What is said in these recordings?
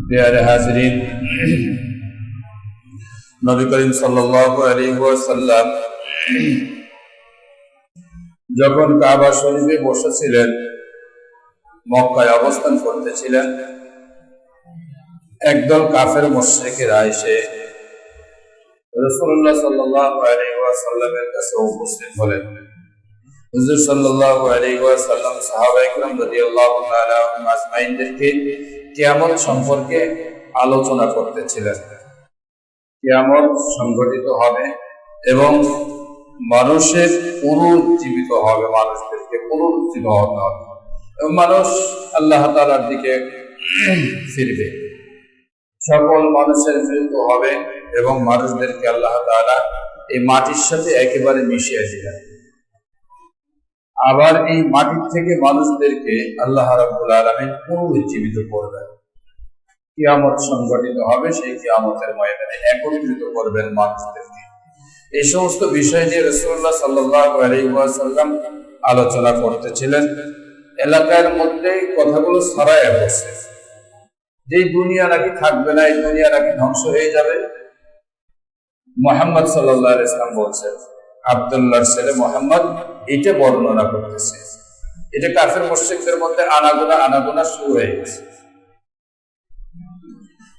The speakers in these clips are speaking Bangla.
प्यारे हाज़रीन, नबी करीम सल्लल्लाहु अलैहि वसल्लम যখন কাবা শরীফে বসেছিলেন, মক্কায় অবস্থান করতেছিলেন, একদল কাফের মুশরিকেরা এসে রাসূলুল্লাহ সাল্লাল্লাহু আলাইহি ওয়াসাল্লামের কাছে উপস্থিত হলেন। হুজুর সাল্লাল্লাহু আলাইহি ওয়াসাল্লাম সাহাবায়ে কেরাম রাদিয়াল্লাহু তাআলা আনহুম আজমাইনদেরকে কিয়ামত সম্পর্কে আলোচনা করতেছিলেন। কিয়ামত সংঘটিত হবে এবং মানুষের পুনরুজ্জীবিত হবে, মানুষদেরকে পুনরুজ্জীবিত হতে হবে এবং মানুষ আল্লাহ তাআলার দিকে ফিরবে। সকল মানুষের মৃত্যু হবে এবং মানুষদেরকে আল্লাহ তাআলা এই মাটির সাথে একেবারে মিশিয়ে দিবেন। আবার এই মাটির থেকে মানুষদেরকে আল্লাহ রাব্বুল আলামিন পুনরুজ্জীবিত করবেন। কিয়ামত সংঘটিত হবে, সেই কিয়ামতের ময়দানে একত্রিত করবেন মানুষদেরকে। এই সমস্ত বিষয় নিয়ে রাসূলুল্লাহ সাল্লাল্লাহু আলাইহি ওয়াসাল্লাম আলোচনা করতেছিলেন। এলাকার মধ্যে কথাগুলো ছড়ায় পড়ছে যে দুনিয়া নাকি থাকবে না, এই দুনিয়া নাকি ধ্বংস হয়ে যাবে। মুহাম্মদ সাল্লাল্লাহু আলাইহি ওয়াসাল্লাম বলছেন, আব্দুল্লাহর ছেলে মুহাম্মদ এটা বর্ণনা করতেছে। এটা কাফের মুশরিকদের মধ্যে আনাগোনা শুরু হয়ে গেছে।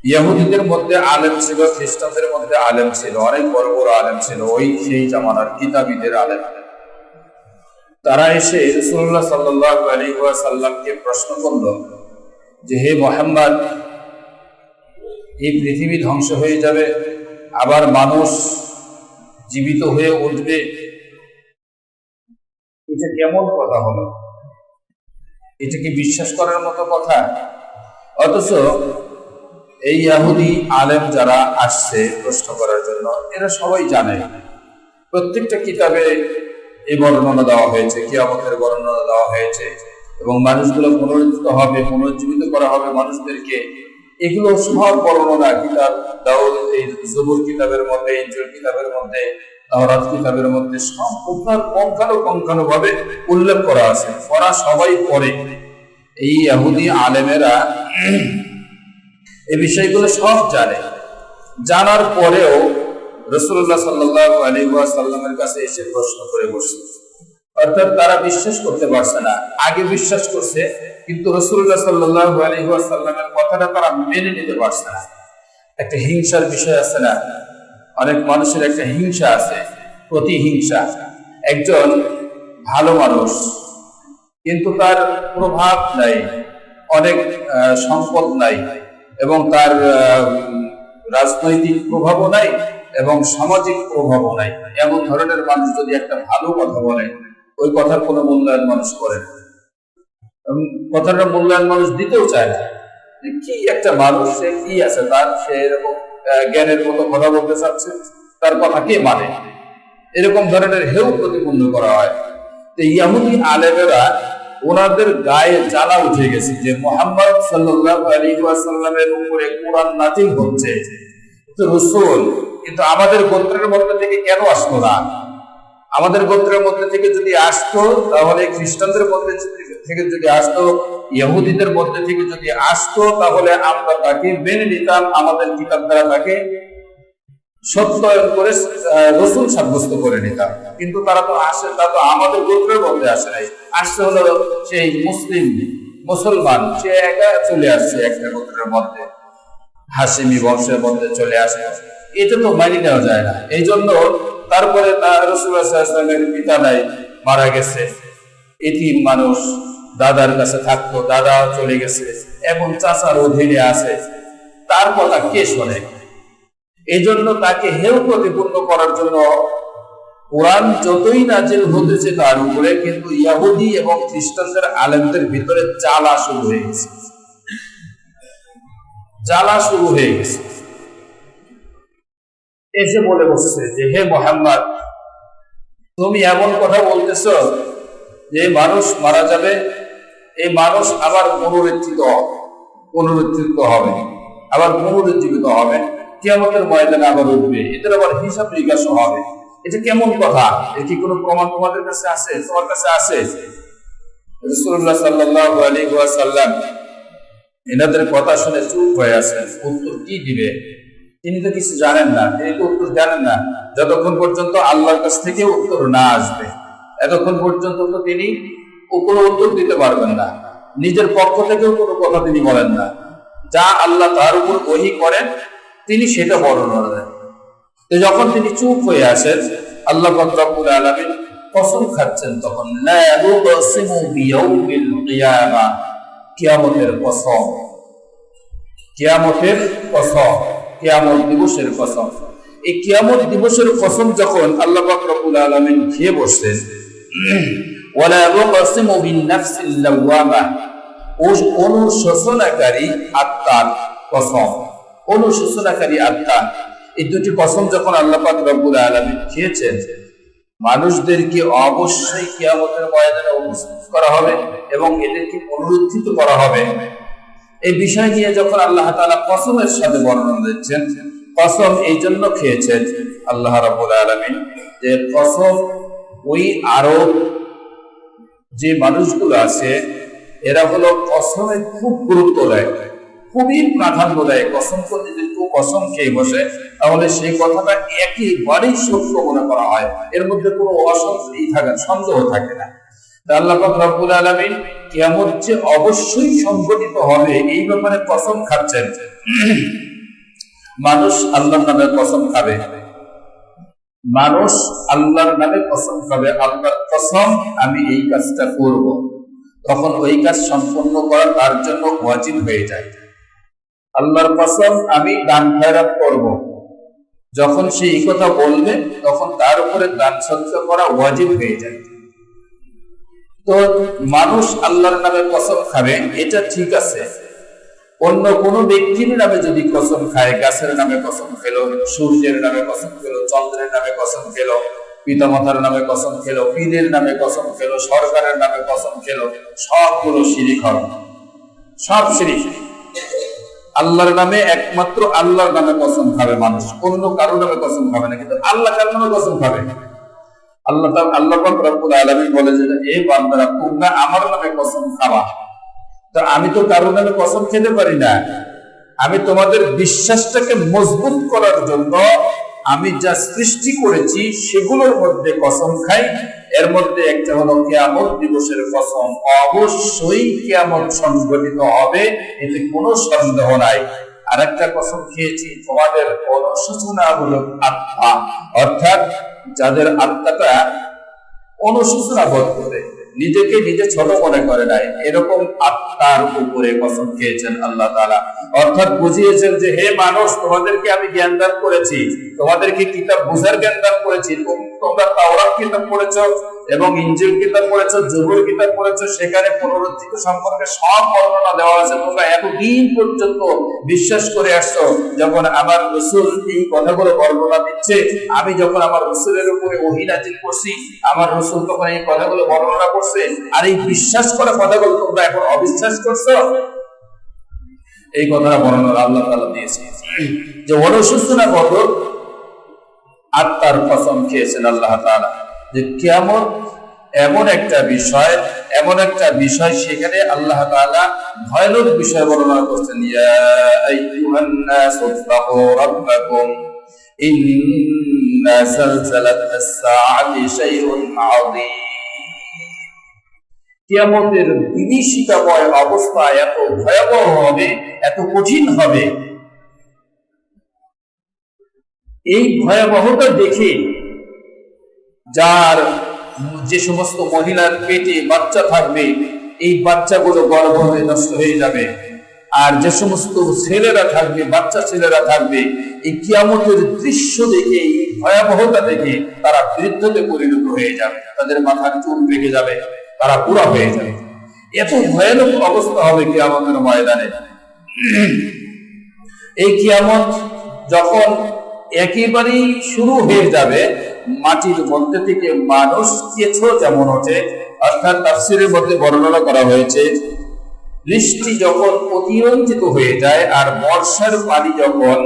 ইহুদিদের মধ্যে আলেম ছিল, খ্রিস্টানদের মধ্যে আলেম ছিল, অনেক বড় বড় আলেম ছিল, ওই সেই জামানার কিতাবীদের আলেম। তারা এসে রাসূলুল্লাহ সাল্লাল্লাহু আলাইহি ওয়াসাল্লামকে প্রশ্ন করলো যে, হে মুহাম্মদ, এই পৃথিবী ধ্বংস হয়ে যাবে, আবার মানুষ জীবিত হয়ে উঠবে, এটা কেমন কথা হলো? এটা কি বিশ্বাস করার মতো কথা? অথচ এই ইহুদি আলেম যারা আসছে প্রশ্ন করার জন্য, এরা সবাই জানে, প্রত্যেকটা কিতাবে এই বর্ণনা দেওয়া হয়েছে, কিয়ামতের বর্ণনা দেওয়া হয়েছে এবং মানুষগুলো পুনরুজ্জীবিত করা হবে মানুষদেরকে। এগুলো সব বর্ণনা কিতাব দাউদ, এই জবুর কিতাবের মধ্যে, ইনজিল কিতাবের মধ্যে, তাওরাত কিতাবের মধ্যে সব পুঙ্খানুপুঙ্খানুভাবে উল্লেখ করা আছে। ওরা সবাই পড়ে, এই ইহুদি আলেমেরা এই বিষয়গুলো সব জানে। জানার পরেও রাসূলুল্লাহ সাল্লাল্লাহু আলাইহি ওয়াসাল্লামের কাছে এসে প্রশ্ন করে বসছে। অর্থাৎ তারা বিশ্বাস করতে পারছে না। আগে বিশ্বাস করছে, কিন্তু রাসূলুল্লাহ সাল্লাল্লাহু আলাইহি ওয়াসাল্লামের কথাটা তারা মেনে নিতে পারছে না। একটা হিংসার বিষয় আছে না? অনেক মানুষের একটা হিংসা আছে, প্রতিহিংসা। একজন ভালো মানুষ, কিন্তু তার প্রভাব নাই, অনেক সম্পদ নাই এবং তার রাজনৈতিক প্রভাবও নাই এবং সামাজিক প্রভাবও নাই। এমন ধরনের মানুষ যদি একটা ভালো কথা বলে, ওই কথার কোনো মূল্যায়ন মানুষ করে না, কথাটার মূল্যায়ন মানুষ দিতেও চায় না। কি একটা মানুষ, সে কি আছে তার, সে এরকম জ্ঞানের মতো কথা বলতে চাচ্ছে, তার কথা কে মানে? এরকম ধরনের হেউ প্রতিপন্ন করা হয়। তো ইহুদি আলেমেরা ওনাদের গায়ে জ্বালা উঠে গেছে যে মুহাম্মদ সাল্লাল্লাহু আলাইহি ওয়াসাল্লামের উপরে কোরআন নাযিল হচ্ছে, তো রাসূল কিন্তু আমাদের গোত্রের মধ্যে থেকে কেন আসলো না? আমাদের গোত্রের মধ্যে থেকে যদি আসতো, তাহলে খ্রিস্টানদের মধ্যে থেকে যদি আসতো, ইহুদিদের মধ্যে থেকে যদি আসতো, তাহলে আমরা তাকে মেনে নিতাম, আমাদের কিতাব দ্বারা তাকে সত্যায়ন করে রাসূল সাব্যস্ত করে নিতাম। কিন্তু তারা তো আসে, তা তো আমাদের গোত্রের মধ্যে আসে নাই, আসছে হলো সেই মুসলমান, সে একা চলে আসছে একটা গোত্রের মধ্যে, হাশিমি বংশের মধ্যে চলে আসে। এটা তো মানি নেওয়া যায় না। এই জন্য তারপরে রাসূলুল্লাহ সাল্লাল্লাহু আলাইহি ওয়াসাল্লামের পিতা নাই, মারা গেছে, এতিম মানুষ, দাদার কাছে থাকতো, দাদা চলে গেছে, এখন চাচার অধীনে আছে, তার কথা কে শোনে? এই জন্য তাকে হেয় প্রতিপন্ন করার জন্য কোরআন যতই নাজিল হতেছে তার উপরে, কিন্তু ইহুদি এবং খ্রিস্টানদের আলেমদের ভিতরে জ্বালা শুরু হয়ে গেছে, জ্বালা শুরু হয়ে গেছে। এসে বলে বসছে যে, হে মুহাম্মদ, তুমি এমন কথা বলতেছো যে মানুষ মারা যাবে, এই মানুষ আবার পুনরুত্থিত হবে, আবার পুনরুজ্জীবিত হবে, কিয়ামতের ময়দানে আবার উঠবে, এদের আবার হিসাব নিকাশ হবে। এটা কেমন কথা? এর কি কোনো প্রমাণ তোমাদের কাছে আছে? তোমার কাছে আছে? রাসূলুল্লাহ সাল্লাল্লাহু আলাইহি ওয়াসাল্লাম এনাদের কথা শুনে চুপ হয়ে আছেন, উত্তর কি দিবে। তিনি তো কিছু জানেন না, তিনি তো উত্তর জানেন না। যতক্ষণ পর্যন্ত আল্লাহর কাছ থেকে উত্তর না আসবে, এতক্ষণ পর্যন্ত তো তিনি কোনো উত্তর দিতে পারবেন না। নিজের পক্ষ থেকেও কোনো কথা তিনি বলেন না। যা আল্লাহ তার উপর ওহী করেন তিনি সেটা বর্ণনা দেন। তো যখন তিনি চুপ হয়ে আসেন, আল্লাহ পাক রব্বুল আলামিন কসম খাচ্ছেন তখন, লা উকসিমু বিয়াউমিল কিয়ামা, কিয়ামতের কসম, কিয়ামতের কসম, কিয়ামত দিবসের কসম। এই কিয়ামত দিবসের কসম যখন আল্লাহ পাক রব্বুল আলামিন খেয়ে বসছেন, ওয়ালা উকসিমু বিন নাফসিল লাওয়ামা, অনুশোচনাকারী আত্মার কসম, অনুশোচনাকারী আত্মা। এই দুটি কসম যখন আল্লাহ পাক রব্বুল আলামিন খেয়েছেন, মানুষদেরকে অবশ্যই কিয়ামতের ময়দানে উপস্থিত করা হবে এবং এদেরকে পুনরুত্থিত করা হবে। এই বিষয় নিয়ে যখন আল্লাহ তাআলা কসমের সাথে বর্ণনা দিচ্ছেন, কসম এই জন্য খেয়েছেন আল্লাহ রাব্বুল আলামিন যে কসম ওই আরব যে মানুষগুলো আছে এরা হলো কসমে খুব গুরুত্ব দেয়, খুবই প্রাধান্য দেয়। কসম করে যদি কেউ কসম খেয়ে বসে তাহলে সেই কথাটা একেবারেই সত্য মনে করা হয়, এর মধ্যে কোনো সন্দেহ থাকে না। আল্লাহ পাক রব্বুল আলামিন কিয়ামত যে অবশ্যই সংঘটিত হবে এই ব্যাপারে কসম খাচ্ছেন। মানুষ আল্লাহর নামে কসম খাবে, মানুষ আল্লাহর নামে কসম খাবে, আল্লাহর কসম আমি এই কাজটা করব, তখন ওই কাজ সম্পন্ন করা তার জন্য ওয়াজিব হয়ে যায়। আল্লাহর কসম আমি দান খয়রাত করব, যখন সে এই কথা বলবে তখন তার উপরে দান সদকা করা ওয়াজিব হয়ে যায়। তো মানুষ আল্লাহর নামে কসম খাবে এটা ঠিক আছে। অন্য কোনো ব্যক্তির নামে যদি কসম খায়, গাছের নামে কসম খেলো, সূর্যের নামে কসম খেলো, চন্দ্রের নামে কসম খেলো, পিতামাতার নামে কসম খেলো, পীরের নামে কসম খেলো, সরকারের নামে কসম খেলো, সবগুলো শিরিক হবে, সব শিরিক। আল্লাহর নামে একমাত্র আল্লাহর নামে কসম খাবে মানুষ, অন্য কারো নামে কসম খাবে না, কিন্তু আল্লাহ কার নামে কসম খাবে। আল্লাহ পাক রব্বুল আলামিন বলে যে এ বান্দারা তোমরা আমার নামে কসম খাবা। তো আমি তো কারো নামে কসম খেতে পারি না, আমি তোমাদের বিশ্বাসটাকে মজবুত করার জন্য আমি যা সৃষ্টি করেছি সেগুলোর মধ্যে কসম খাই। এর মধ্যে একটা হলো কিয়ামত দিবসের কসম, অবশ্যই কিয়ামত সংঘটিত হবে, এতে কোনো সন্দেহ নাই। আর একটা কসম খেয়েছি তোমাদের অনুশোচনামূলক আত্মা, অর্থাৎ যাদের আত্মাটা অনুশোচনা বোধ করে, নিজেকে নিজে ছোট মনে করে নাই, এরকম আত্মার উপরে কসম খেয়েছেন আল্লাহ তাআলা। অর্থাৎ বুঝিয়েছেন যে হে মানুষ, তোমাদেরকে আমি জ্ঞান দান করেছি, তোমাদেরকে কিতাব বুঝার জ্ঞান দান করেছি। তোমরা তাওরাত কিতাব পড়েছো এবং ইনজিল কিতাব পড়েছো, জবুর কিতাব পড়েছো, সেখানে পুনরুত্থিত সম্পর্কে সব বর্ণনা দেওয়া আছে। তোমরা এতদিন পর্যন্ত বিশ্বাস করে আসছো। যখন আমার রাসূল এই কথাগুলো বর্ণনা দিচ্ছে, আমি যখন আমার রাসূলের উপরে ওহী নাযিল করছি, আমার রাসূল তখন এই কথাগুলো বর্ণনা করছে, আর এই বিশ্বাস করা কথাগুলো তোমরা এখন অবিশ্বাস করছো। এই কথাটা বর্ণনা আল্লাহ তাআলা দিয়েছে যে অনুশোচনা কত আত্মার কসম খেয়েছেন আল্লাহ তাআলা যে কিয়ামত এমন একটা বিষয়, সেখানে আল্লাহ তাআলা ভয়ানক বিষয় বর্ণনা করছেন। ইয়া আইয়ুহান নাসু তাকু রাব্বাকুম ইন্না যালজালাতাস সাআতি শাইউন আযীম। কিয়ামতের বিভীষিকাময় অবস্থা এত ভয়াবহ হবে, এত কঠিন হবে, এই ভয়াবহতা দেখে যার যে সমস্ত মহিলার পেটে বাচ্চা থাকবে, এই বাচ্চাগুলো গর্ভ হয়ে নষ্ট হয়ে যাবে। আর যে সমস্ত ছেলেরা থাকবে, বাচ্চা ছেলেরা থাকবে, এই কিয়ামতের দৃশ্য দেখে, এই ভয়াবহতা দেখে তারা বৃদ্ধতে পরিণত হয়ে যাবে, তাদের মাথার চুল পেকে যাবে, তারা বুড়া হয়ে যাবে। এত ভয়ানক অবস্থা হবে কিয়ামতের ময়দানে। এই কিয়ামত যখন একেবারেই শুরু হয়ে যাবে, মাটির মধ্যে থেকে মানুষ কেঁচো যেমন ওঠে, অর্থাৎ তাফসীরের মধ্যে বর্ণনা করা হয়েছে বৃষ্টি যখন অতিরঞ্জিত হয়ে যায় আর বর্ষার পানি যখন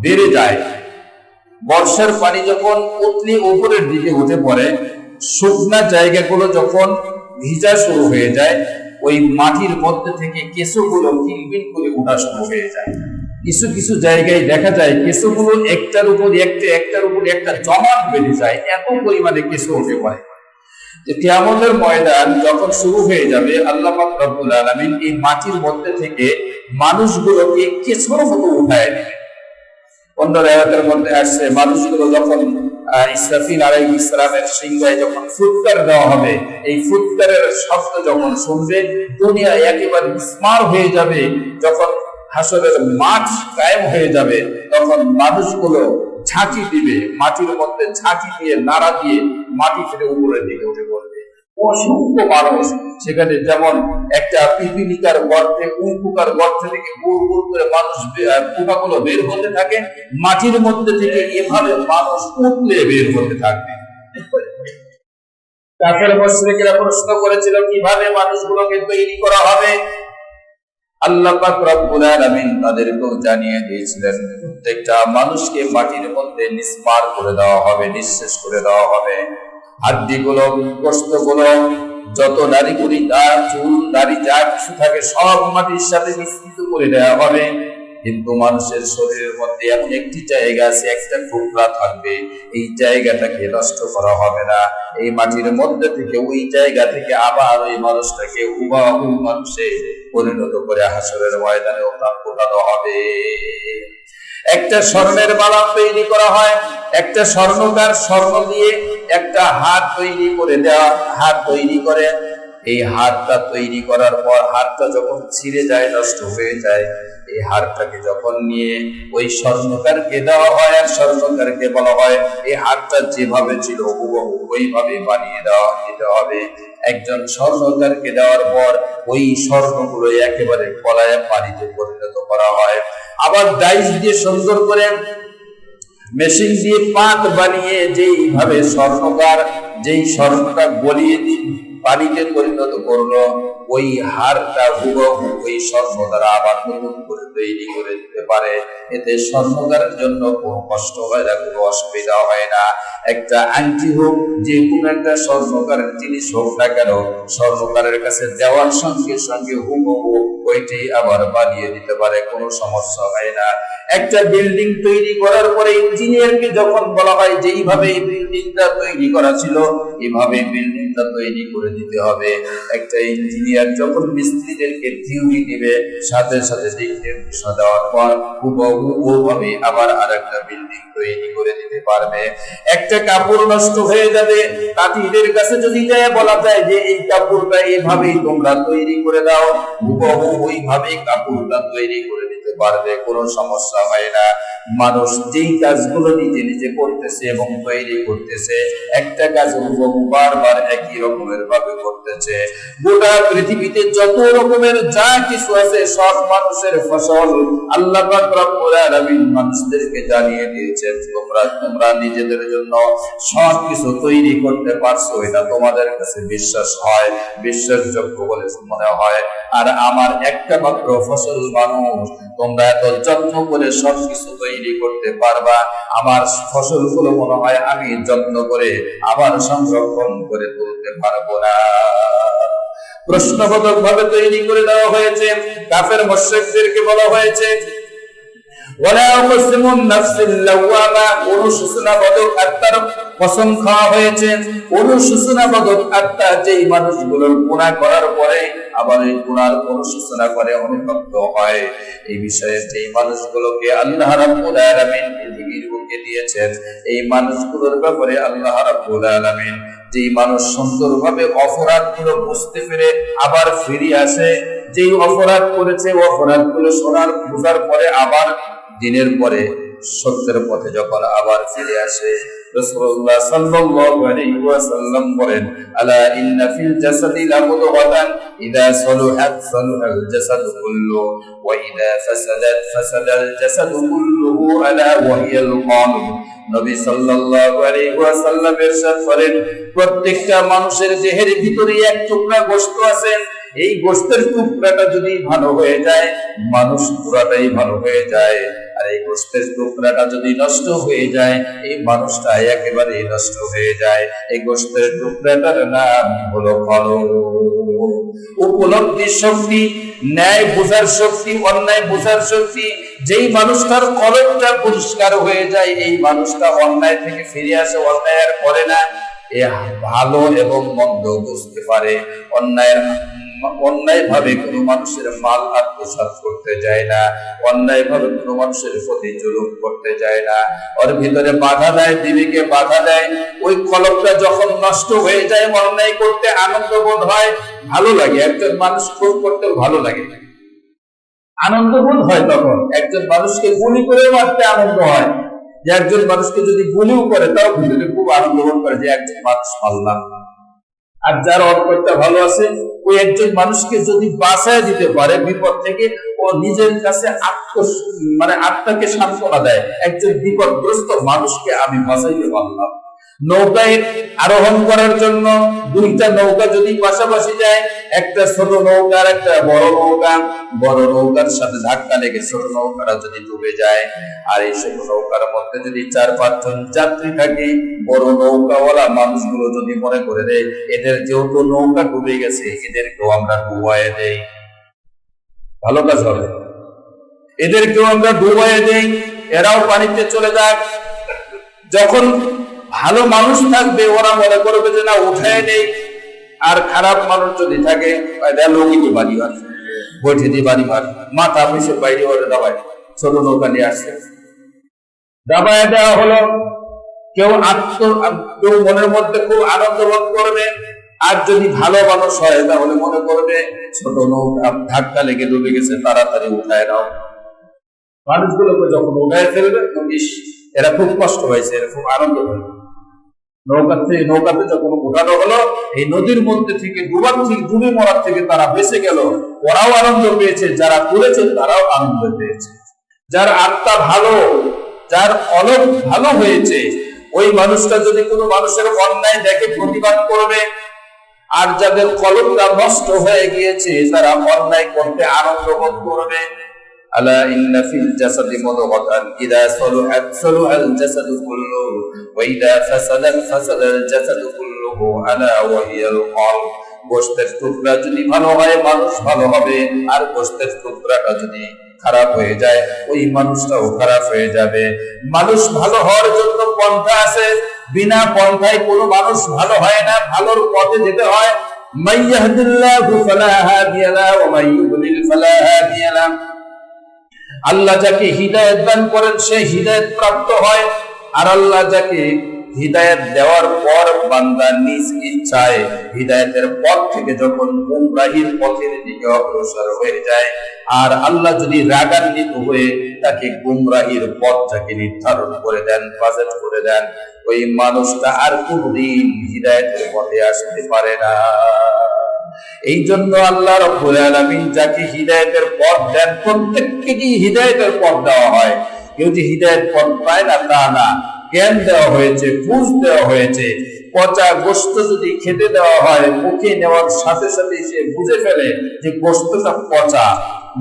বেড়ে যায়, বর্ষার পানি যখন উতলে উপরের দিকে উঠে পড়ে, শুকনা জায়গাগুলো যখন ভিজা শুরু হয়ে যায়, ওই মাটির মধ্যে থেকে কেঁচোগুলো কিলবিল করে ওঠা শুরু হয়ে যায়। কিছু কিছু জায়গায় দেখা যায় কেঁচোগুলো একটার উপর একটা জমাট বেঁধে যায়, এত পরিমাণে কেঁচো উঠে পড়ে। কিয়ামতের ময়দান যখন শুরু হয়ে যাবে, আল্লাহ পাক রব্বুল আলামিন এই মাটির মধ্যে থেকে মানুষগুলোকে কেঁচোর মতো উঠায় নেবে। অন্য রায়াতের মধ্যে আসছে, মানুষগুলো যখন ইসরাফিল আলাইহিস সালামের সিংহায় যখন ফুৎকার দেওয়া হবে, এই ফুৎকারের শব্দ যখন শুনবে দুনিয়া একেবারে বিস্মার হয়ে যাবে। যখন হাসরের মাঠ কায়েম হয়ে যাবে, তখন মানুষগুলো ঝাঁকি দিবে, মাটির মধ্যে ঝাঁকি দিয়ে নাড়া দিয়ে মাটি ফেলে উপরের দিকে উঠে পড়বে। অসংখ্য মানুষ সেখানে, যেমন একটা পিপিলিকার গর্তে, উল্পুকার গর্ত থেকে গুড় গুড় করে মানুষ পোকাগুলো বের হতে থাকে, মাটির মধ্যে থেকে এভাবে মানুষ উঠলে বের হতে থাকবে। কাফের মুশরিকরা প্রশ্ন করেছিল কিভাবে মানুষগুলোকে তৈরি করা হবে। আল্লাহ পাক রব্বুল আলামিন তাদেরকেও জানিয়ে দিয়েছিলেন, প্রত্যেকটা মানুষকে মাটির মধ্যে নিস্পার করে দেওয়া হবে, নিঃশেষ করে দেওয়া হবে। হাড্ডিগুলো, গোশতগুলো, যত নাড়িভুড়ি, চুল, দাড়ি যা কিছু থাকে সব মাটির সাথে মিশ্রিত করে দেওয়া হবে। কিন্তু মানুষের শরীরের মধ্যে এমন একটি জায়গা আছে, একটা টুকরা থাকবে, এই জায়গাটাকে নষ্ট করা হবে না। এই মাটির মধ্যে থেকে, ওই জায়গা থেকে আবার ওই মানুষটাকে হুবহু মানুষে পরিণত করে হাসরের ময়দানে ওঠানো হবে। একটা স্বর্ণের মালা তৈরি করা হয়, একটা স্বর্ণকার স্বর্ণ দিয়ে একটা হাত তৈরি করে দেওয়া, হাত তৈরি করে, এই হাতটা তৈরি করার পর হাতটা যখন ছিঁড়ে যায়, নষ্ট হয়ে যায়, এই হাতটাকে যখন নিয়ে ওই স্বর্ণকারকে দেওয়া হয়, আর স্বর্ণকারকে বলা হয় এই হাতটা যেভাবে ছিল হুবহু ওইভাবে বানিয়ে দিতে হবে। একজন স্বর্ণকারকে দেওয়ার পর ওই স্বর্ণগুলো একেবারে কলায় পানিতে পরিণত করা হয়। আবার ডাইস দিয়ে সুন্দর করে মেশিন দিয়ে পাত বানিয়ে যেইভাবে স্বর্ণকার যেই স্বর্ণটা গলিয়ে পানিতে পরিণত করলো, ওই হারটা হুবহু ওই স্বর্ণ দ্বারা আবার নতুন করে তৈরি করে দিতে পারে। এতে স্বর্ণকারের জন্য কোনো কষ্ট হয় না, কোনো অসুবিধা হয় না। একটা আংটি হোক, যে কোনো একটা স্বর্ণকারের জিনিস হোক না কেন, স্বর্ণকারের কাছে দেওয়ার সঙ্গে সঙ্গে হুবহু ওইটাই আবার বানিয়ে দিতে পারে, কোনো সমস্যা হয় না। একটা বিল্ডিং তৈরি করার পরে ইঞ্জিনিয়ারকে যখন বলা হয় যে এইভাবে এই বিল্ডিংটা তৈরি করা ছিল, এইভাবে বিল্ডিংটা তৈরি করে দিতে হবে, একটা ইঞ্জিনিয়ার যখন মিস্ত্রিদেরকে থিওরি দিবে, সাথে সাথে নির্দেশনা দেওয়ার পর হুবহু ওভাবে আবার আরেকটা বিল্ডিং তৈরি করে দিতে পারবে। একটা কাপড় নষ্ট হয়ে যাবে, তাঁতিদের কাছে যদি যায় বলা যায় যে এই কাপড়টা এইভাবেই তোমরা তৈরি করে দাও, হুবহু ওইভাবেই কাপড়টা তৈরি করে দিতে পারবে, কোনো সমস্যা হয় না। মানুষ যেই কাজগুলো নিজে নিজে করতেছে এবং তৈরি করতেছে, একটা কাজ হুবহু বারবার একই রকমের ভাবে করতেছে। গোটা পৃথিবীতে যত রকমের যা কিছু আছে সব মানুষের ফসল আল্লাহ পাক রব্বুল আলামিন মানুষদেরকে জানিয়ে দিয়েছেন, তোমরা নিজেদের জন্য সব কিছু তৈরি করতে পারছো, এটা তোমাদের কাছে বিশ্বাস হয়, বিশ্বাসযোগ্য বলে মনে হয়। আর আমার একটা মাত্র ফসল মানুষ, তোমরা এত যত্ন করে সব কিছু তৈরি করতে পারবা, আমার ফসলগুলো মনে হয় আমি যত্ন করে আবার সংরক্ষণ করে তুলতে পারবো না। প্রশ্নবোধক ভাবে তৈরি করে দেওয়া হয়েছে। কাফের মুশরিকদেরকে বলা হয়েছে ওয়ালা উকসিমুন নাফসিল লাওয়ামা, অনুশোচনাবোধক আত্মার কসম খাওয়া হয়েছে। অনুশোচনাবোধক আত্মা যেই মানুষগুলোর গুনাহ করার পরে আবার এই গুনার অনুশোচনা করে, অনুতপ্ত হয়, এই বিষয়ে যেই মানুষগুলোকে আল্লাহ রাব্বুল আলামিন পৃথিবীর বুকে দিয়েছেন, এই মানুষগুলোর ব্যাপারে আল্লাহ রাব্বুল আলামিন যেই মানুষ সুন্দরভাবে অপরাধগুলো বুঝতে পেরে আবার ফিরে আসে, যেই অপরাধ করেছে অপরাধগুলো শোনার বোঝার পরে আবার দিনের পরে সত্যের পথে যখন আবার ফিরে আসে, রাসূলুল্লাহ সাল্লাল্লাহু আলাইহি ওয়াসাল্লাম বলেন, আলা ইন্না ফিল জাসাদি লামুদগাতান ইযা সালুহাত সালুহাল জাসাদু কুল্লু ওয়া ইযা ফাসাদাত ফাসাদাল জাসাদু কুল্লুহু আলা ওয়া হিয়াল কলব। নবী সাল্লাল্লাহু আলাইহি ওয়াসাল্লাম ইরশাদ করেন, প্রত্যেকটা মানুষের দেহের ভিতরে এক টুকরা গোশত আছে, এই গোশতের টুকরাটা যদি ভালো হয়ে যায়, মানুষ পুরাটাই ভালো হয়ে যায়। আর এই গোশতের টুকরাটা যদি নষ্ট হয়ে যায়, এই মানুষটা একেবারে নষ্ট হয়ে যায়। এই গোশতের টুকরাটার নাম হলো কলব। উপলব্ধি শক্তি, ন্যায় বোঝার শক্তি, অন্যায় বোঝার শক্তি, যেই মানুষটার কলবটা পরিষ্কার হয়ে যায়, এই মানুষটা অন্যায় থেকে ফিরে আসে, অন্যায় আর করে না। এ ভালো এবং মন্দ বুঝতে পারে। অন্যায় ভাবে কোনো মানুষের মাল আত্মসাৎ করতে যায় না, অন্যায় ভাবে কোনো মানুষের প্রতি জুলুম করতে যায় না। ওর ভিতরে বাধা দেয়, বিবেকে বাধা দেয়। ওই কলবটা যখন নষ্ট হয়ে যায়, অন্যায় করতে আনন্দ বোধ হয়, ভালো লাগে। একজন মানুষ খুন করতে ভালো লাগে, আনন্দ বোধ হয়। তখন একজন মানুষকে গুলি করে মারতে আনন্দ হয়, যে একজন মানুষকে যদি গুলিও করে তাও ভিতরে খুব আনন্দ বোধ করে যে একজন মানুষ মারলাম। আর যার অল্পটা ভালো আছে, ওই একজন মানুষকে যদি বাঁচায় দিতে পারে বিপদ থেকে, ও নিজের কাছে আত্মাকে সান্ত্বনা দেয়, একজন বিপদগ্রস্ত মানুষকে আমি বাঁচাইতে পারলাম। নৌকায় আরোহণ করার জন্য দুইটা নৌকা যদি পাশাপাশি যায়, একটা ছোট নৌকা আর একটা বড় নৌকা, বড় নৌকার সাথে ধাক্কা লেগে ছোট নৌকাটা যদি ডুবে যায়, আর এই ছোট নৌকার মধ্যে যদি 4-5 জন যাত্রী থাকে, বড় নৌকাওয়ালা মানুষগুলো যদি মনে করে দেয় এদের যেহেতু নৌকা ডুবে গেছে, এদেরকেও আমরা ডুবাইয়ে দেই, ভালো কাজ হবে। এদেরকেও আমরা ডুবাইয়ে দেই, এরাও পানিতে চলে যাক। যখন ভালো মানুষ থাকবে, ওরা মনে করবে যে না, উঠায় নেই। আর খারাপ মানুষ যদি থাকে, লগিতে বাড়ি মার, বইঠে দিয়ে বাড়ি মার, মাথা পিছনে বাইরে ওরে দাবায়, ছোট নৌকা নিয়ে আসছে, দাবায় দেওয়া হলো। কেউ মনের মধ্যে খুব আনন্দ বোধ করবে। আর যদি ভালো মানুষ হয়, তাহলে মনে করবে ছোট নৌকা ধাক্কা লেগে ডুবে গেছে, তাড়াতাড়ি উঠায় নাও। মানুষগুলোকে যখন উঠায় ফেলবে, এরা খুব কষ্ট হয়েছে, এরা খুব আনন্দ হয়েছে। নৌকাতে যখন উঠানো হলো, এই নদীর মধ্যে থেকে ডুবে মরার থেকে তারা বেঁচে গেল, ওরাও আনন্দ পেয়েছে, যারা তুলেছে তারাও আনন্দ পেয়েছে। যার আত্মা ভালো, যার কলব ভালো হয়েছে, ওই মানুষটা যদি কোনো মানুষের অন্যায় দেখে প্রতিবাদ করবে। আর যাদের কলবটা নষ্ট হয়ে গিয়েছে, তারা অন্যায় করতে আনন্দ বোধ করবে। আলা ইন্না ফিল জাসাদি মুদগাতান ইযা সালুহাত সালুহাল জাসাদু কুল্লুহু ওয়া ইযা ফাসাদাত ফাসাদাল জাসাদু কুল্লুহু আলা ওয়া হিয়াল কলব। গোশতের টুকরা যদি ভালো হয়, মানুষ ভালো হবে। আর গোশতের টুকরাটা যদি খারাপ হয়ে যায়, ওই মানুষটাও খারাপ হয়ে যাবে। মানুষ ভালো হওয়ার জন্য পন্থা আছে, বিনা পন্থায় কোনো মানুষ ভালো হয় না। ভালোর পথে যেতে হয়। মাইয়াহদিল্লাহু ফালা হাদিয়া লাহু ওয়া মাইয়ুদ্লিল ফালা হাদিয়া লাহু। আল্লাহ যাকে হিদায়াত দান করেন, সে হিদায়াত প্রাপ্ত হয়। আর আল্লাহ যাকে হিদায়াত দেওয়ার পর বান্দা নিজ ইচ্ছায় হিদায়াতের পথ থেকে যখন গুমরাহির পথের দিকে অগ্রসর হয়ে যায়, আর আল্লাহ যদি রাগান্বিত হয়ে তাকে গুমরাহির পথটাকে নির্ধারণ করে দেন, বাজেট করে দেন, ওই মানুষটা আর কোনদিন হিদায়াতের পথে আসতে পারে না। এই জন্য আল্লাহ রাব্বুল আলামিন যাকে হিদায়াতের পথ দেন, প্রত্যেককেই হিদায়াতের পথ দেওয়া হয়। কেউ যে হিদায়াত পথ পায় না তা না, জ্ঞান দেওয়া হয়েছে, বুঝ দেওয়া হয়েছে। পচা গোশত যদি খেতে দেওয়া হয়, মুখে নেওয়ার সাথে সাথে সে বুঝে ফেলে যে গোশতটা পচা,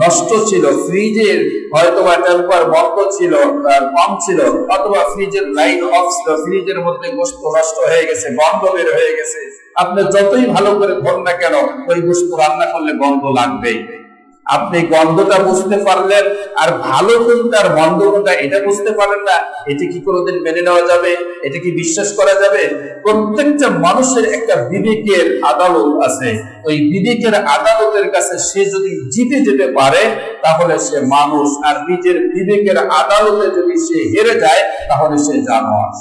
নষ্ট ছিল, ফ্রিজের হয়তোবা টেম্পার বন্ধ ছিল, তার কম ছিল, অথবা ফ্রিজের লাইন অফ ছিল, ফ্রিজের মধ্যে গোশত নষ্ট হয়ে গেছে, গন্ধ বের হয়ে গেছে। আপনি যতই ভালো করে ধর না কেন, ওই গোশত রান্না করলে গন্ধ লাগবেই। আপনি গন্ধটা বুঝতে পারলেন, আর ভালো কোনটা আর মন্দ কোনটা এটা বুঝতে পারলেন না, এটি কি কোনোদিন মেনে নেওয়া যাবে? এটা কি বিশ্বাস করা যাবে? প্রত্যেকটা মানুষের একটা বিবেকের আদালত আছে। ওই বিবেকের আদালতের কাছে সে যদি জিতে যেতে পারে, তাহলে সে মানুষ। আর নিজের বিবেকের আদালতে যদি সে হেরে যায়, তাহলে সে জানোয়ার।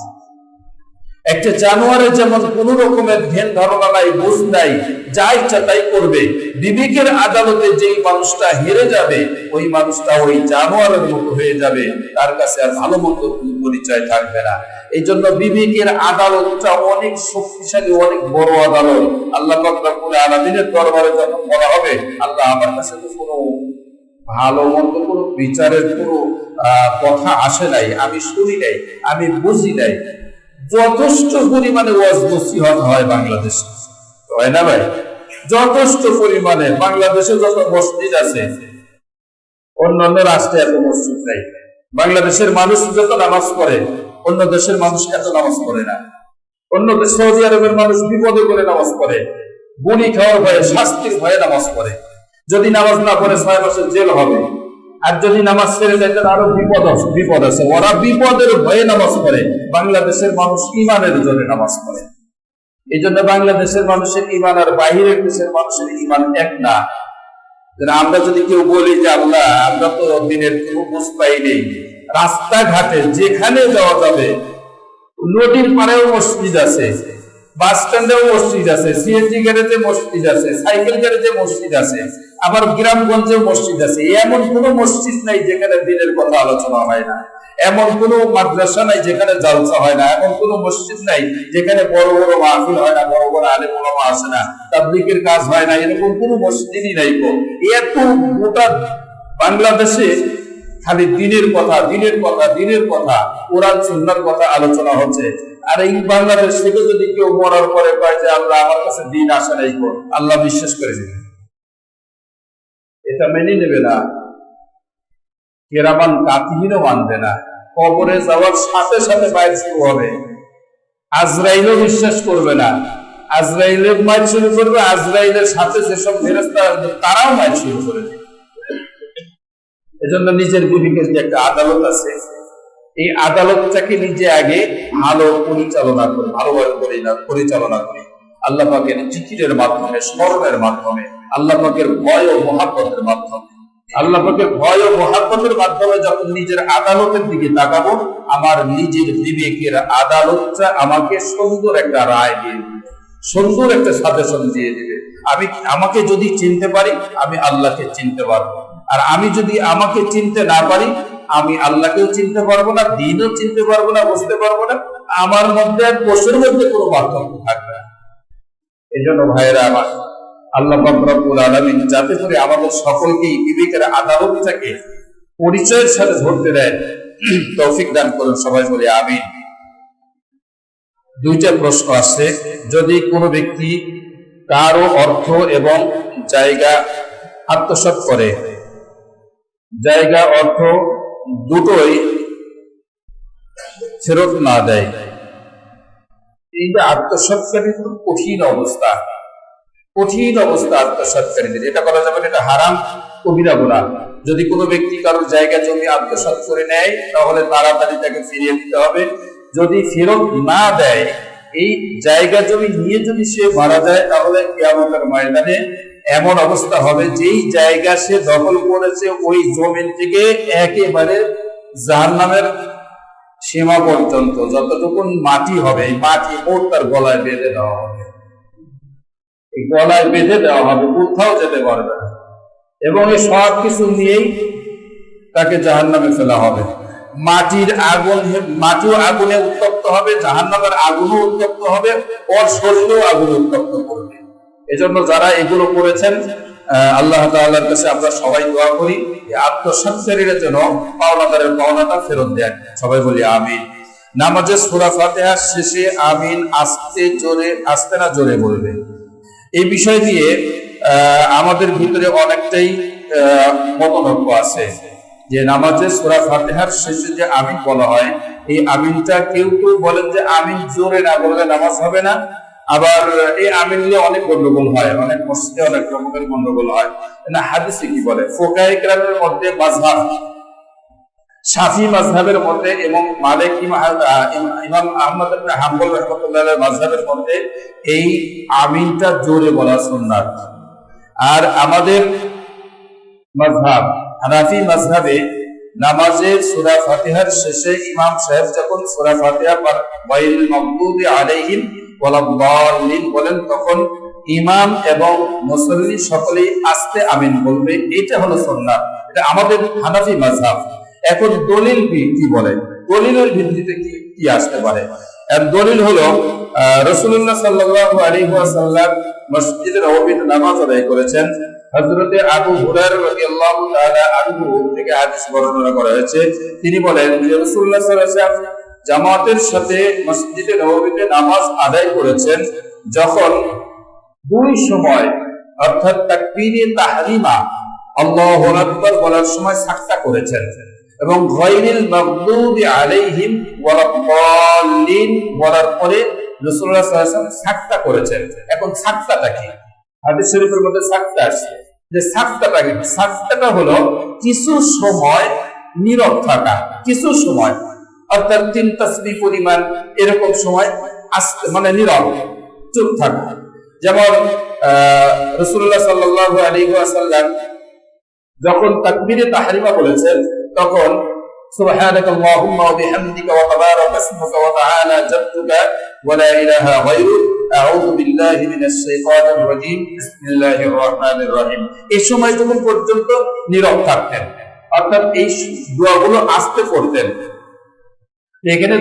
একটা জানোয়ারের যেমন কোন রকমের ধ্যান ধারণা নাই, বুঝ নাই, যা ইচ্ছা তাই করবে। বিবেকের আদালতে যেই মানুষটা হেরে যাবে, ওই মানুষটা ওই জানোয়ারের মতো হয়ে যাবে, তার কাছে আর ভালো মতো পরিচয় থাকবে না। এই জন্য বিবেকের আদালতটা অনেক শক্তিশালী, অনেক বড় আদালত। আল্লাহ পাক রব্বুল আলামিনের দরবারে যখন বলা হবে, আল্লাহ আমার কাছে তো কোনো ভালো মন্দ কোনো বিচারের কোনো কথা আসে নাই, আমি শুনি নাই, আমি বুঝি নাই। যথেষ্ট পরিমাণে ওয়াজ নসিহত হয় বাংলাদেশে, হয় না ভাই? যথেষ্ট পরিমাণে। বাংলাদেশে যত মসজিদ আছে, অন্যান্য রাষ্ট্রে এত মসজিদ নাই। বাংলাদেশের মানুষ যত নামাজ পড়ে অন্য দেশের মানুষ এত নামাজ পড়ে না। অন্য দেশ সৌদি আরবের মানুষ বিপদে করে নামাজ পড়ে, গুলি খাওয়ার ভয়ে, শাস্তির ভয়ে নামাজ পড়ে। যদি নামাজ না পড়ে 6 মাসের জেল হবে, আর যদি নামাজ ছেড়ে যায় তাহলে আরো বিপদ আছে। ওরা বিপদের ভয়ে নামাজ পড়ে, বাংলাদেশের মানুষ ইমানের জোরে নামাজ পড়ে। এই জন্য বাংলাদেশের মানুষের ইমান আর বাহিরের দেশের মানুষের ইমান এক না। আমরা যদি কেউ বলি যে আল্লাহ আমরা তো দিনের কোনো বুঝ পাই নেই, রাস্তাঘাটে যেখানে যাওয়া যাবে, নদীর পাড়েও মসজিদ আছে, বাস স্ট্যান্ডেও মসজিদ আছে, সিএনজি গ্যারেজে মসজিদ আছে, সাইকেল গ্যারেজে মসজিদ আছে, আবার গ্রামগঞ্জে মসজিদ আছে। এমন কোনো মসজিদ নাই যেখানে দিনের কথা আলোচনা হয় না, এমন কোনো মাদ্রাসা নাই যেখানে জালসা হয় না, এমন কোনো মসজিদ নাই যেখানে বড় বড় মাহফিল হয় না, বড় বড় আলেম ওলামা আসে না, তাবলীগের কাজ হয় না, এরকম কোনো মসজিদই নাই। এত গোটা বাংলাদেশে খালি দিনের কথা, দিনের কথা, দিনের কথা, কোরআন সুন্নাহর কথা আলোচনা হচ্ছে। আর এই বাংলাদেশ থেকে যদি কেউ মরার পরে পায় যে আল্লাহ আমার কাছে দিন আসে নাই, আল্লাহ বিশ্বাস করে দিবে, এটা মেনে নেবে না, কেরামান কাতিহিনও মানবে না। কবরে যাওয়ার সাথে সাথে বাইর শুরু হবে, আজরাইলও বিশ্বাস করবে না, আজরাইলের মাইল শুরু করবে, আজরাইলের সাথে যেসব ফেরেশতা তারাও মাইল শুরু করে দেবে। এজন্য নিজের বিবেকের যে একটা আদালত আছে, এই আদালতটাকে নিজে আগে ভালো পরিচালনা করে, ভালোভাবে পরিচালনা করে আল্লাহ পাকের জিকিরের মাধ্যমে, স্মরণের মাধ্যমে, আল্লাহ পাকের ভয় ও মহাব্বতের মাধ্যমে, আল্লাহ পাকের ভয় ও মহাব্বতের মাধ্যমে যখন নিজের আদালতের দিকে তাকাবো, আমার নিজের বিবেকের আদালতটা আমাকে সুন্দর একটা রায় দিয়ে দিবে, সুন্দর একটা সাজেশন দিয়ে দিবে। আমাকে যদি চিনতে পারি, আমি আল্লাহকে চিনতে পারবো। আর আমি যদি আমাকে চিনতে না পারি, আমি আল্লাহকেও চিনতে পারবো না, দিনও চিনতে পারবো না, বুঝতে পারবো না। আমার মধ্যে পশুর মধ্যে কোনো পার্থক্য থাকবে না। এই জন্য ভাইয়েরা আমার, আল্লাহ পাক রব্বুল আলামিন যাতে করে আমাদের সকলকেই বিবেকের আদালতটাকে পরিচয়ের সাথে ধরতে দেয়, তৌফিক দান করুন। সবাই বলে আমিন। দুইটা প্রশ্ন আছে। যদি কোনো ব্যক্তি কারো অর্থ এবং জায়গা আত্মসাৎ করে, জায়গা অর্থ দুটোই ফেরত না দেয়, এই যে আত্মসাৎকারী কঠিন অবস্থা, কঠিন অবস্থা আত্মসাৎকারীদের। এটা করা যাবে না, এটা হারাম, কবিরা গুনাহ। যদি কোনো ব্যক্তি কারোর জায়গা জমি আত্মসাৎ করে নেয়, তাহলে তাড়াতাড়ি তাকে ফিরিয়ে দিতে হবে। যদি ফেরত না দেয়, এই জায়গা জমি নিয়ে যদি সে মারা যায়, তাহলে কিয়ামতের ময়দানে এমন অবস্থা হবে, যেই জায়গা সে দখল করেছে ওই জমিন থেকে একেবারে জাহান্নামের সীমা পর্যন্ত যতটুকু মাটি হবে, এই মাটি মোট তার গলায় বেঁধে দেওয়া হবে, এই গলায় বেঁধে দেওয়া হবে, কোথাও যেতে পারবে না। এবং এই সব কিছু নিয়েই তাকে জাহান্নামে ফেলা হবে। মাটিও আগুনে উত্তপ্ত হবে, জাহান্নামের আগুনও উত্তপ্ত হবে, ওর শরীরেও আগুনে উত্তপ্ত করবে। এজন্য যারা এগুলো করেছেন, আল্লাহ তাআলার কাছে আমরা সবাই দোয়া করি, আত্মসাৎকারীরা যেন পাওনাদারের পাওনাটা ফেরত দেন। সবাই বলি আমিন। নামাজে সূরা ফাতিহার শেষে আমিন আস্তে না জোরে বলবে। এই বিষয় দিয়ে আমাদের ভিতরে অনেকটাই মতনৈক্য আছে, যে নামাজে সূরা ফাতিহার শেষে যে আমিন বলা হয়, এই আমিনটা কেউ কেউ বলেন যে আমিন জোরে না বললে নামাজ হবে না। আবার এই আমিন নিয়ে অনেক গন্ডগোল হয়, অনেক মসজিদে অনেক রকমের গন্ডগোল হয়। না, হাদিসে কি বলে? ফুকাহায়ে কেরামের মধ্যে মাযহাব, শাফি মাযহাবের মধ্যে এবং মালিক ইমাম আহমদ ইবনে হাম্বল রাহমাতুল্লাহ মাযহাবের মধ্যে এই আমিনটা জোরে বলা সুন্নাত। আর আমাদের মাযহাব হানাফি মাযহাবে নামাজে সূরা ফাতিহার শেষে ইমাম সাহেব যখন সূরা ফাতিহা গায়রিল মাগদুবি আলাইহিম ওয়ালাদ-দাল্লিন বলেন, তখন ইমাম এবং মুসল্লি সকলেই আস্তে আমিন বলবে। এটা হলো সুন্নাত, এটা আমাদের হানাফি মাযহাব। এখন দলিল কি বলে? দলিলের ভিত্তিতে কি আসতে পারে? এর দলিল হলো রাসূলুল্লাহ সাল্লাল্লাহু আলাইহি ওয়াসাল্লাম মসজিদে নববীতে নামাজ আদায় করেছেন। হযরতে আবু হুরায়রা রাদিয়াল্লাহু তাআলা আনহু থেকে হাদিস বর্ণনা করা হয়েছে। তিনি বলেন যে রাসূলুল্লাহ সাল্লাল্লাহু আলাইহি ওয়াসাল্লাম জামাতের সাথে মসজিদে নববীতে নামাজ আদায় করেছেন, যখন দুই সময় অর্থাৎ তাকবীরে তাহরিমা আল্লাহু আকবার বলার সময় সাকতা করেছেন। এবং গায়রিল মাগদুবি আলাইহিম ওয়ালাদ-দাল্লিন বলার পরে রাসূলুল্লাহ সাল্লাল্লাহু আলাইহি ওয়াসাল্লাম সাক্তা করেছেন। এখন সাক্তাটা কি? হাদিস শরীফের মধ্যে সাক্তা আছে, যে সাক্তাটা কি? সাক্তাটা হলো কিছু সময় নীরব থাকা, কিছু সময়, অর্থাৎ 3 তাসবিহ পরিমাণ এরকম সময় মানে নীরব চুপ থাকা। যেমন রাসূলুল্লাহ সাল্লাল্লাহু আলাইহি ওয়াসাল্লাম যখন তাকবীরে তাহরিমা বলেছেন তখন সুবহানাকাল্লাহুম্মা ওয়া বিহামদিকা ওয়া তাবারাকা ইসমুকা ওয়া তাআলা জাদ্দুকা ওয়া লা ইলাহা গায়রুক আউযু বিল্লাহি মিনাশ শাইতানির রাজীম বিসমিল্লাহির রহমানির রহিম এই সময়টুকু পর্যন্ত নীরব থাকতেন, অর্থাৎ এই দোয়াগুলো আস্তে পড়তেন। এখানে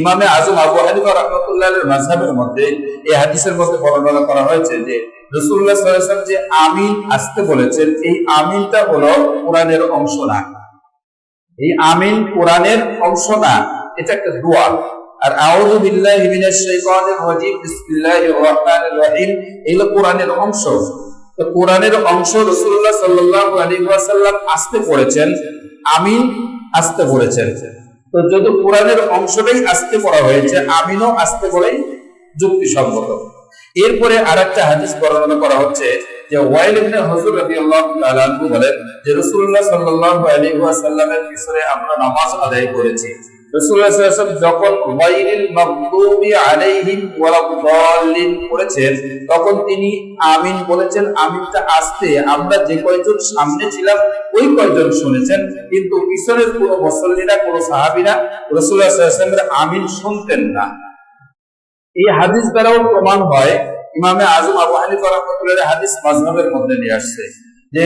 ইমামে আজম আবু হানিফা রাহমাতুল্লাহ আলাইহির মাযহাবের মধ্যে এই হাদিসের মধ্যে বর্ণনা করা হয়েছে যে রাসূলুল্লাহ সাল্লাল্লাহু আলাইহি ওয়াসাল্লাম যে আমিন আসতে বলেছেন, এই আমিনটা হলো কোরআনের অংশ না। এই আমিন কোরআনের অংশ না, এটা একটা দোয়া। আর আউযু বিল্লাহি মিনাশ শাইতানির রাজীম বিসমিল্লাহির রহমানির রহিম এগুলো কোরআনের অংশ। তো কোরআনের অংশ রাসূলুল্লাহ সাল্লাল্লাহু আলাইহি ওয়াসাল্লাম আসতে পড়েছেন, আমিন আসতে পড়েছেন। তো যদি কোরআনের অংশটাই আসতে পড়া হয়েছে, আমিনও আসতে পড়াই যুক্তিসঙ্গত। এরপরে আরেকটা হাদিস বর্ণনা করা হচ্ছে যে ওয়াইল ইবনে হুজর রাদিয়াল্লাহু তাআলা আনহু বলেন যে রাসূলুল্লাহ সাল্লাল্লাহু আলাইহি ওয়াসাল্লামের পিছনে আমরা নামাজ আদায় করেছি। রাসূলুল্লাহ সাল্লাল্লাহু আলাইহি ওয়াসাল্লাম যখন গায়রিল মাগদুবি আলাইহিম ওয়ালাদ-দাল্লিন পড়েছেন তখন তিনি আমিন বলেছেন। আমিনটা আসতে আমরা যে কয়জন সামনে ছিলাম ওই কয়জন শুনেছেন, কিন্তু পিছনের কোনো মুসল্লিরা, কোনো সাহাবীরা রাসূলুল্লাহ সাল্লাল্লাহু আলাইহি ওয়াসাল্লামের আমিন শুনতেন না। এই হাদিস দ্বারাও প্রমাণ হয়, ইমামে আজম আবু হানিফা রাহমাতুল্লাহ হাদিস মাযহাবের মধ্যে নিয়ে আসছে যে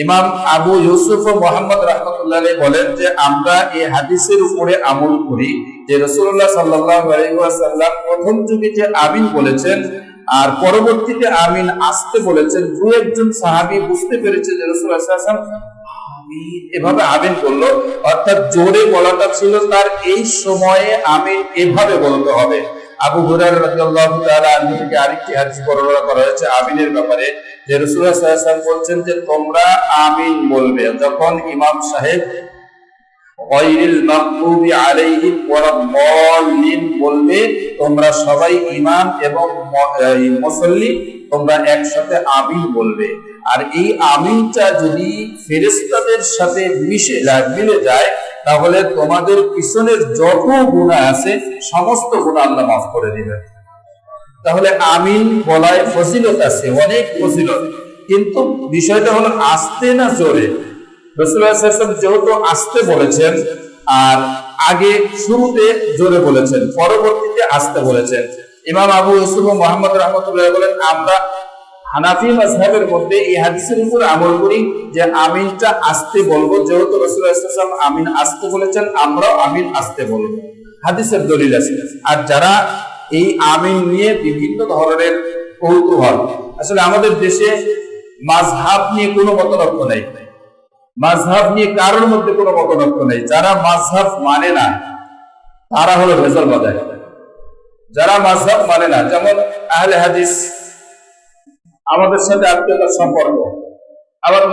ইমাম আবু ইউসুফ ও মুহাম্মদ রাহমাতুল্লাহ বলেন যে আমরা এই হাদিসের উপরে আমল করি যে রাসূলুল্লাহ সাল্লাল্লাহু আলাইহি ওয়াসাল্লাম প্রথম যুগে যে আমিন বলেছেন আর পরবর্তীতে আমিন আসতে বলেছেন, দু একজন সাহাবী বুঝতে পেরেছে যে রাসূলুল্লাহ সাল্লাল্লাহু আলাইহি ওয়াসাল্লাম আমিন এভাবে আমিন বলল, অর্থাৎ জোরে বলাটা ছিল তার এই সময়ে আমিন এভাবে বলতে হবে। আবু হুরায়রা রাদিয়াল্লাহু তাআলা আনহু থেকে আরেকটি হাদিস বর্ণনা করা হয়েছে আমিনের ব্যাপারে যে রাসূলুল্লাহ সাল্লাল্লাহু আলাইহি ওয়াসাল্লাম বলেছেন যে তোমরা আমিন বলবে যখন ইমাম সাহেব গায়রিল মাগদুবি আলাইহিম ওয়ালাদ-দাল্লিন বলবে, তোমরা সবাই ইমাম এবং মুসল্লি তোমরা একসাথে আমিন বলবে। আর এই আমিনটা যদি ফেরেশতাদের সাথে মিলে যায় তাহলে তোমাদের পিছনের যত গুনাহ আছে সমস্ত গুনাহ আল্লাহ মাফ করে দিবেন। তাহলে আমিন বলায় ফজিলত আছে, অনেক ফজিলত, কিন্তু বিষয়টা হলো আস্তে না জোরে। রাসূলুল্লাহ সাল্লাল্লাহু আলাইহি ওয়াসাল্লাম যেহেতু আস্তে বলেছেন আর আগে শুরুতে জোরে বলেছেন, পরবর্তীতে আস্তে বলেছেন। ইমাম আবু ইউসুফ মুহাম্মদ রাহমাতুল্লাহ বলেন আমরা হানাফি মাযহাবের মধ্যে এই হাদিসের উপর আমল করি যে আমিনটা আস্তে বলবো, যেহেতু রাসূলুল্লাহ সাল্লাল্লাহু আলাইহি ওয়াসাল্লাম আমিন আস্তে বলেছেন আমরাও আমিন আস্তে বলবো, হাদিসের দলিল আছে। আর যারা এই আমিন নিয়ে বিভিন্ন ধরনের কৌতূহল, আসলে আমাদের দেশে মাযহাব নিয়ে কোনো মতনৈক্য নাই, মাযহাব নিয়ে কারোর মধ্যে কোনো মতনৈক্য নেই। যারা মাযহাব মানে না তারা হলো ভেজাল বাজায়। যারা মাযহাব মানে না, যেমন আহলে হাদিস, আমাদের সাথে আত্মীয়তার সম্পর্ক, আমার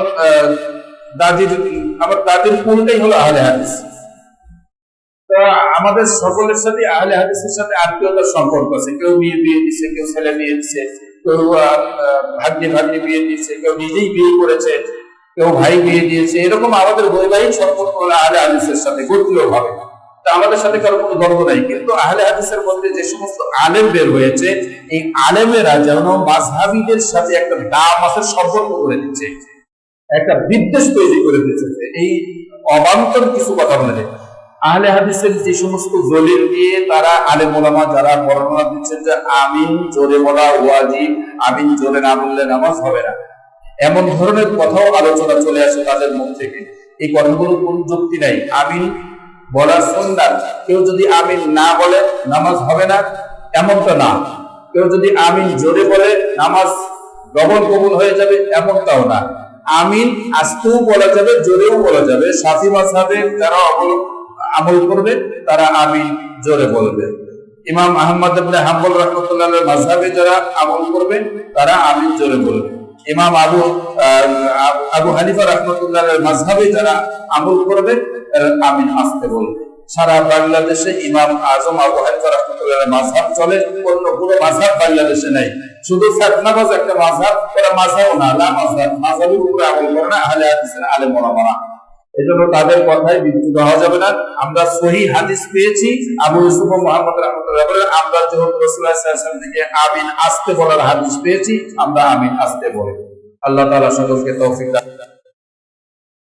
দাদির কোনটাই হলো আহলে হাদিস। তো আমাদের সকলের সাথে আহলে হাদিসের সাথে আত্মীয়তার সম্পর্ক আছে। কেউ মেয়ে বিয়ে দিচ্ছে, কেউ ছেলে বিয়ে দিচ্ছে, কেউ ভাগ্নি বিয়ে দিচ্ছে, কেউ নিজেই বিয়ে করেছে, কেউ ভাই বিয়ে দিয়েছে। এরকম আমাদের বৈবাহিক সম্পর্ক হলো আহলে হাদিসের সাথে গোত্রীয় ভাবে। তা আমাদের সাথে কারো কোনো দ্বন্দ্ব নাই, কিন্তু আহলে হাদিসের মধ্যে যে সমস্ত আলেম বের হয়েছে এই আলেমেরা যেন মাযহাবীদের সাথে একটা দামাসের সম্পর্ক করে দিচ্ছে, একটা বিদ্বেষ তৈরি করে দিচ্ছে। এই অবান্তর কিছু কথা বলে আহলে হাদিসের যে সমস্ত দলিল দিয়ে তারা আলেম ওলামা যারা বর্ণনা দিচ্ছেন যে আমিন জোরে বলা ওয়াজিব, আমিন জোরে না বললে নামাজ হবে না, এমন ধরনের কথাও আলোচনা চলে আসে তাদের মুখ থেকে। এই কথাগুলো কোন যুক্তি নাই। আমিন বলার সুন্নাত, কেউ যদি আমিন না বলে নামাজ হবে না এমনটা না, কেউ যদি আমিন জোরে বলে নামাজ ডবল কবুল হয়ে যাবে এমনটাও না। আমিন আস্তেও বলা যাবে, জোরেও বলা যাবে। শাফি মাযহাবে যারা আমল করবে তারা আমিন জোরে বলবে। ইমাম আহমদ ইবনে হাম্বল রাহমাতুল্লাহ আলাইহির মাযহাবে যারা আমল করবে তারা আমিন জোরে বলবে। ইমাম আবু হানিফা রাহমাতুল্লাহের মাযহাবে যারা আমল করবে আমিন আসতে বলবে। সারা বাংলাদেশে ইমাম আজম আবু হানিফা রাহমাতুল্লাহের মাযহাব চলে, অন্য কোনো মাযহাব বাংলাদেশে নাই। শুধু ফিতনাবাজ একটা মাযহাব, ওরা মাযহাব না, লা মাযহাব, মাযহাবের উপরে আমল করে না আহলে হাদিসের আলেম ওলামারা। এজন্য তাদের কথায় বিচ্যুত হওয়া যাবে না। আমরা সহিহ হাদিস পেয়েছি আবু ইউসুফ মুহাম্মদ রাহমাতুল্লাহ বলেন, আমরা যখন রাসূলুল্লাহ সাল্লাল্লাহু আলাইহি ওয়াসাল্লাম থেকে আমিন আসতে বলার হাদিস পেয়েছি, আমরা আমিন আসতে বলি। আল্লাহ তাআলা সকলকে তৌফিক দান।